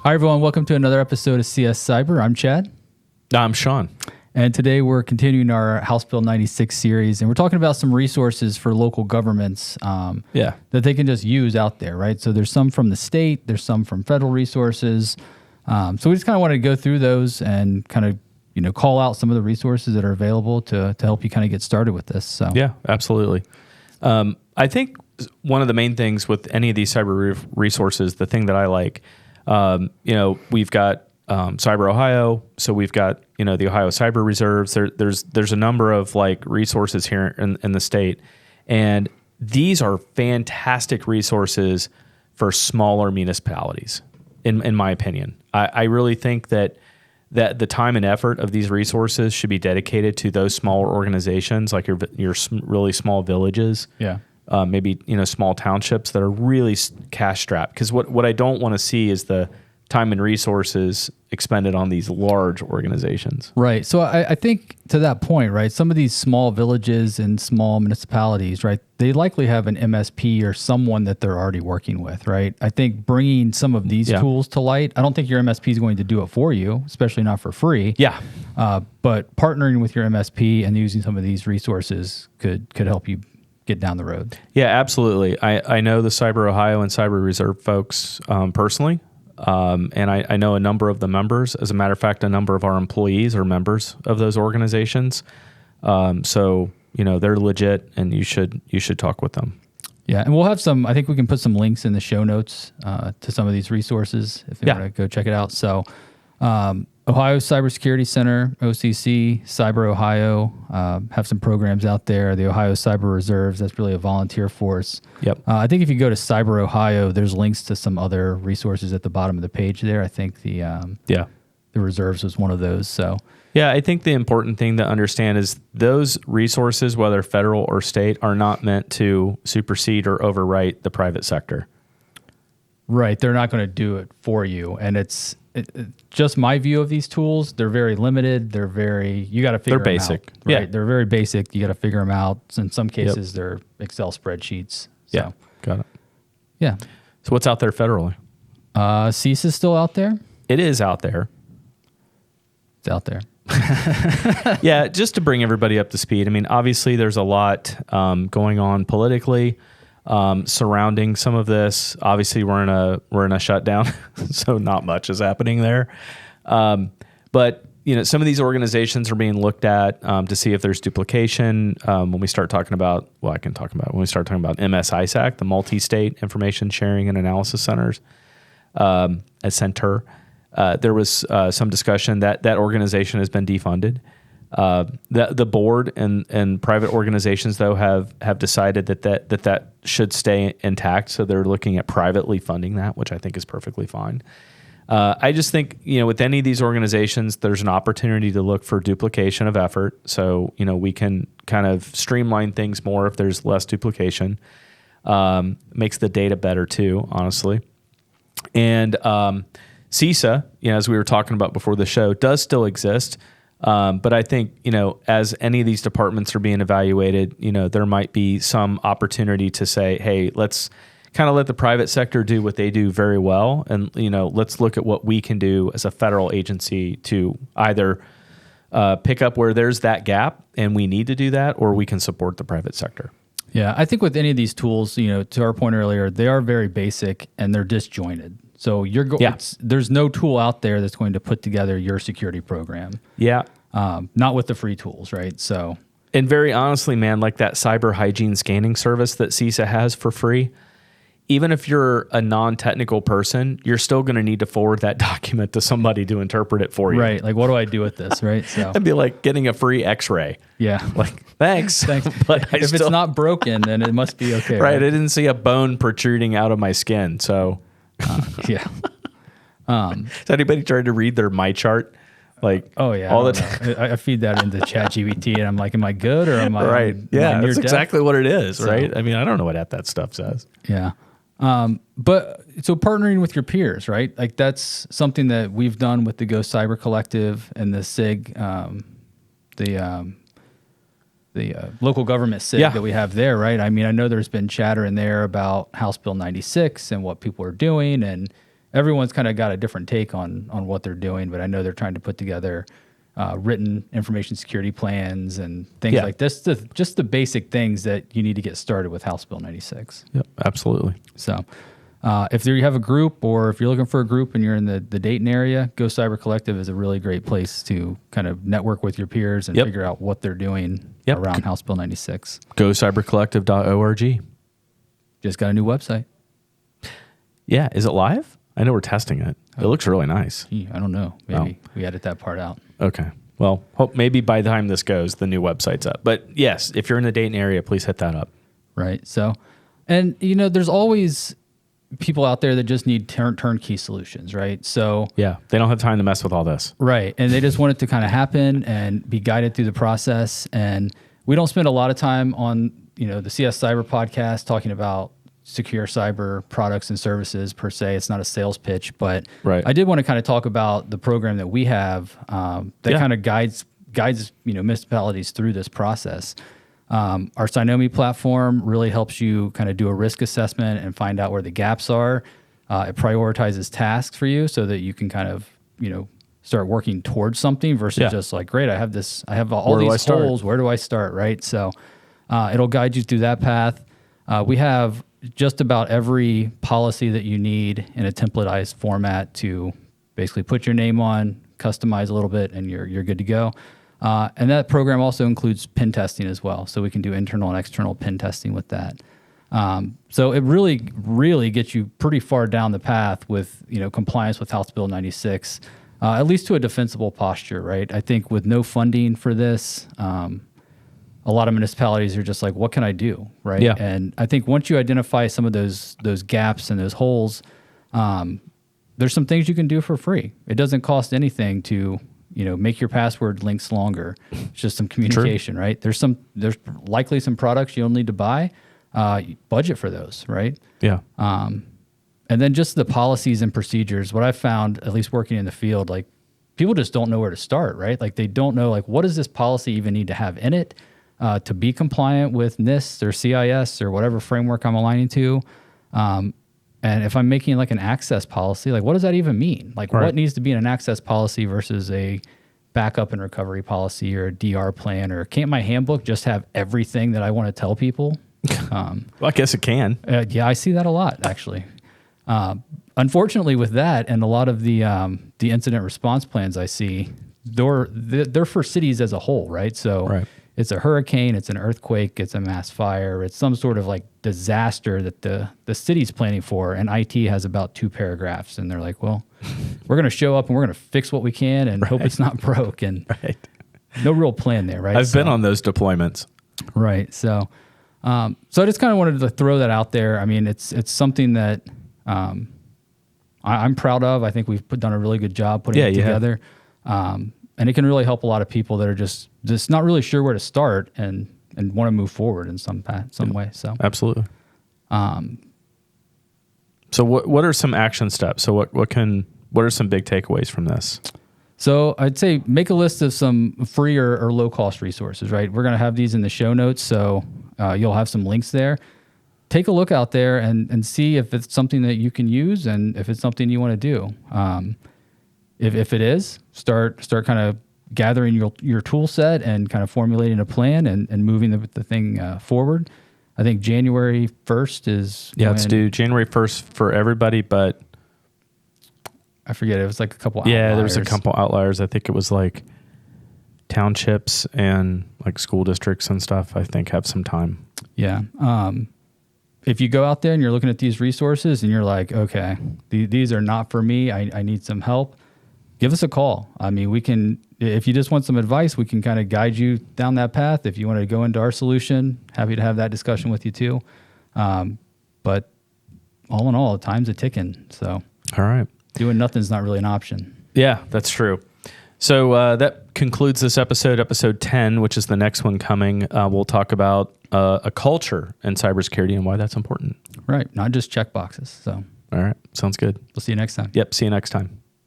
Hi, everyone. Welcome to another episode of CS Cyber. I'm Chad. I'm Sean. And today we're continuing our House Bill 96 series, and we're talking about some resources for local governments that they can just use out there, right? So there's some from the state, there's some from federal resources. So we just kind of wanted to go through those and kind of, call out some of the resources that are available to help you kind of get started with this. So yeah, absolutely. I think one of the main things with any of these cyber resources, the thing that I like, we've got Cyber Ohio, so we've got the Ohio Cyber Reserves. There's a number of resources here in the state, and these are fantastic resources for smaller municipalities. In my opinion, I really think that the time and effort of these resources should be dedicated to those smaller organizations, like your really small villages. Yeah. Maybe small townships that are really cash strapped. Because what I don't want to see is the time and resources expended on these large organizations. Right. So I think to that point, right, some of these small villages and small municipalities, right, they likely have an MSP or someone that they're already working with, right? I think bringing some of these tools to light, I don't think your MSP is going to do it for you, especially not for free. Yeah. But partnering with your MSP and using some of these resources could help you get down the road. Yeah, absolutely. I know the Cyber Ohio and Cyber Reserve folks personally. And I know a number of the members. As a matter of fact, a number of our employees are members of those organizations. So they're legit, and you should talk with them. Yeah, and we'll have I think we can put some links in the show notes to some of these resources if you want to go check it out. So Ohio Cybersecurity Center, OCC, Cyber Ohio, have some programs out there. The Ohio Cyber Reserves, that's really a volunteer force. Yep. I think if you go to Cyber Ohio, there's links to some other resources at the bottom of the page there. I think the Reserves was one of those. So yeah, I think the important thing to understand is those resources, whether federal or state, are not meant to supersede or overwrite the private sector. Right. They're not going to do it for you. And it's just my view of these tools. They're very limited. You got to figure them out. They're basic. Right. Yeah. They're very basic. You got to figure them out. In some cases, they're Excel spreadsheets. So, yeah. Got it. Yeah. So what's out there federally? CISA is still out there? It is out there. It's out there. Yeah. Just to bring everybody up to speed. I mean, obviously there's a lot going on politically. Surrounding some of this. Obviously we're in a shutdown, so not much is happening there. But some of these organizations are being looked at to see if there's duplication. When we start talking about, when we start talking about MSISAC, the Multi-State Information Sharing and Analysis Centers, at Center, there was some discussion that organization has been defunded. The board and private organizations, though, have decided that should stay intact. So they're looking at privately funding that, which I think is perfectly fine. I just think, with any of these organizations, there's an opportunity to look for duplication of effort. So, we can kind of streamline things more if there's less duplication. Makes the data better too, honestly. And CISA, as we were talking about before the show, does still exist. But I think, as any of these departments are being evaluated, there might be some opportunity to say, hey, let's kind of let the private sector do what they do very well. And, let's look at what we can do as a federal agency to either pick up where there's that gap and we need to do that, or we can support the private sector. Yeah, I think with any of these tools, to our point earlier, they are very basic and they're disjointed. So there's no tool out there that's going to put together your security program. Yeah. Not with the free tools, right? So, and very honestly, man, like that cyber hygiene scanning service that CISA has for free, even if you're a non-technical person, you're still going to need to forward that document to somebody to interpret it for you. Right. Like, what do I do with this, right? So it'd be like getting a free x-ray. Yeah. Like, thanks. But if it's not broken, then it must be okay. Right. I didn't see a bone protruding out of my skin. So yeah. Has anybody tried to read their MyChart? Like, oh yeah, all the time. I feed that into ChatGPT, and I'm like, am I good or am I right? Yeah, that's exactly what it is, so, right? I mean, I don't know what that stuff says. Yeah, but so partnering with your peers, right? Like that's something that we've done with the Go Cyber Collective and the SIG, the local government SIG that we have there, right? I mean, I know there's been chatter in there about House Bill 96 and what people are doing, and everyone's kind of got a different take on what they're doing, but I know they're trying to put together written information security plans and things like this, just the basic things that you need to get started with House Bill 96. Yep, absolutely. So if you have a group, or if you're looking for a group and you're in the Dayton area, Go Cyber Collective is a really great place to kind of network with your peers and figure out what they're doing around House Bill 96. GoCyberCollective.org. Just got a new website. Yeah. Is it live? I know we're testing it. It looks really nice. I don't know. Maybe we edit that part out. Okay. Well, hope maybe by the time this goes, the new website's up. But yes, if you're in the Dayton area, please hit that up. Right. So, and there's always people out there that just need turnkey solutions, right? So yeah, they don't have time to mess with all this. Right. And they just want it to kind of happen and be guided through the process. And we don't spend a lot of time on, the CS Cyber podcast talking about secure cyber products and services per se. It's not a sales pitch, but I did want to kind of talk about the program that we have that kind of guides municipalities through this process. Our Synomi platform really helps you kind of do a risk assessment and find out where the gaps are. It prioritizes tasks for you so that you can kind of, start working towards something versus just like, great, I have all these holes. Where do I start? Right. So it'll guide you through that path. We have just about every policy that you need in a templatized format to basically put your name on, customize a little bit, and you're good to go. And that program also includes pen testing as well. So we can do internal and external pen testing with that. So it really, really gets you pretty far down the path with, compliance with House Bill 96, at least to a defensible posture, right? I think with no funding for this, a lot of municipalities are just like, what can I do, right? Yeah. And I think once you identify some of those gaps and those holes, there's some things you can do for free. It doesn't cost anything to make your password links longer. It's just some communication, right? There's likely some products you'll need to buy. Budget for those, right? Yeah. And then just the policies and procedures. What I've found, at least working in the field, like people just don't know where to start, right? Like they don't know, like, what does this policy even need to have in it to be compliant with NIST or CIS or whatever framework I'm aligning to? And if I'm making like an access policy, like what does that even mean? Like what needs to be in an access policy versus a backup and recovery policy or a DR plan? Or can't my handbook just have everything that I want to tell people? Well, I guess it can. Yeah, I see that a lot, actually. Unfortunately, with that and a lot of the incident response plans I see, they're for cities as a whole, right? So it's a hurricane, it's an earthquake, it's a mass fire, it's some sort of like disaster that the city's planning for, and IT has about 2 paragraphs, and they're like, well, we're going to show up and we're going to fix what we can and hope it's not broke, and no real plan there, right? I've been on those deployments. Right. So I just kind of wanted to throw that out there. I mean, it's something that I'm proud of. I think we've done a really good job putting it together. And it can really help a lot of people that are just not really sure where to start and want to move forward in some way. So absolutely. So what are some action steps? So what are some big takeaways from this? So I'd say make a list of some free or low cost resources, right? We're going to have these in the show notes. So you'll have some links there. Take a look out there and see if it's something that you can use and if it's something you want to do. If it is, start kind of gathering your tool set and kind of formulating a plan and moving the thing forward. I think January 1st is... Yeah, let's do January 1st for everybody, but... I forget. It was like a couple outliers. Yeah, there was a couple outliers. I think it was like townships and like school districts and stuff, I think, have some time. Yeah. If you go out there and you're looking at these resources and you're like, okay, these are not for me, I need some help, give us a call. I mean, we can, if you just want some advice, we can kind of guide you down that path. If you want to go into our solution, happy to have that discussion with you too. But all in all, time's a ticking. So all right, doing nothing's not really an option. Yeah, that's true. So that concludes this episode 10, which is the next one coming. We'll talk about a culture in cybersecurity and why that's important. Right, not just check boxes. So all right, sounds good. We'll see you next time. Yep, see you next time.